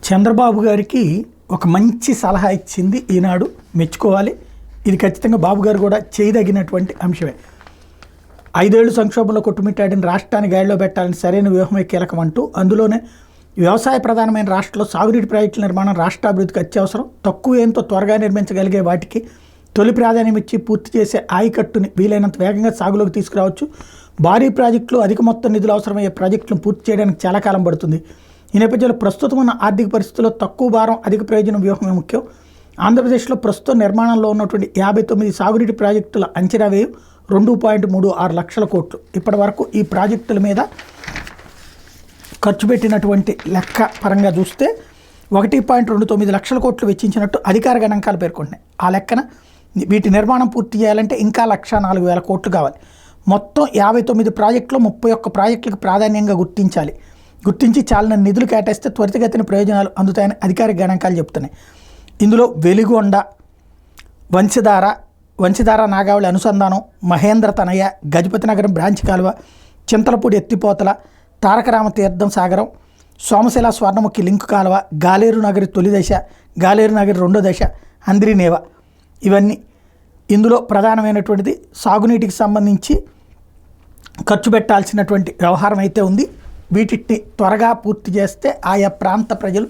చంద్రబాబు గారికి ఒక మంచి సలహా ఇచ్చింది ఈనాడు, మెచ్చుకోవాలి. ఇది ఖచ్చితంగా బాబు గారు కూడా చేయదగినటువంటి అంశమే. 5 ఏళ్లు సంక్షోభంలో కొట్టుమిట్టాడిన రాష్ట్రాన్ని గాడిలో పెట్టాలని సరైన వ్యూహమే కీలకం అంటూ, అందులోనే వ్యవసాయ ప్రధానమైన రాష్ట్రంలో సాగునీటి ప్రాజెక్టుల నిర్మాణం రాష్ట్ర అభివృద్ధికి అత్యవసరం. తక్కువ ఏంతో త్వరగా నిర్మించగలిగే వాటికి తొలి ప్రాధాన్యం ఇచ్చి పూర్తి చేసే ఆయకట్టుని వీలైనంత వేగంగా సాగులోకి తీసుకురావచ్చు. భారీ ప్రాజెక్టులు, అధిక మొత్తం నిధులు అవసరమయ్యే ప్రాజెక్టులను పూర్తి చేయడానికి చాలా కాలం పడుతుంది. ఈ నేపథ్యంలో ప్రస్తుతం ఉన్న ఆర్థిక పరిస్థితుల్లో తక్కువ భారం, అధిక ప్రయోజనం వ్యూహమే ముఖ్యం. ఆంధ్రప్రదేశ్లో ప్రస్తుతం నిర్మాణంలో ఉన్నటువంటి 59 సాగునీటి ప్రాజెక్టుల అంచనా వ్యయం 2.36 లక్షల కోట్లు. ఇప్పటి వరకు ఈ ప్రాజెక్టుల మీద ఖర్చు పెట్టినటువంటి లెక్క పరంగా చూస్తే 1.29 లక్షల కోట్లు వెచ్చించినట్టు అధికార గణాంకాలు పేర్కొంటున్నాయి. ఆ లెక్కన వీటి నిర్మాణం పూర్తి చేయాలంటే ఇంకా 1,04,000 కోట్లు కావాలి. మొత్తం 59 ప్రాజెక్టులు 31 ప్రాజెక్టులకు ప్రాధాన్యంగా గుర్తించి చాలిన నిధులు కేటాయిస్తే త్వరితగతిన ప్రయోజనాలు అందుతాయని అధికారిక గణాంకాలు చెప్తున్నాయి. ఇందులో వెలిగొండ, వంశధార నాగావళి అనుసంధానం, మహేంద్ర తనయ, గజపతి నగరం బ్రాంచ్ కాలువ, చింతలపూడి ఎత్తిపోతల, తారకరామ తీర్థం సాగరం, సోమశిల స్వర్ణముఖి లింక్ కాలువ, గాలేరు నగరి తొలి దశ, గాలేరు నగరి రెండో దశ, అంద్రినేవ, ఇవన్నీ ఇందులో ప్రధానమైనటువంటిది. సాగునీటికి సంబంధించి ఖర్చు పెట్టాల్సినటువంటి వ్యవహారం అయితే ఉంది. వీటిని త్వరగా పూర్తి చేస్తే ఆయా ప్రాంత ప్రజలు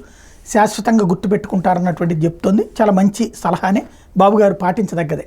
శాశ్వతంగా గుర్తుపెట్టుకుంటారన్నటువంటిది చెప్తోంది. చాలా మంచి సలహానే, బాబు గారు పాటించదగ్గదే.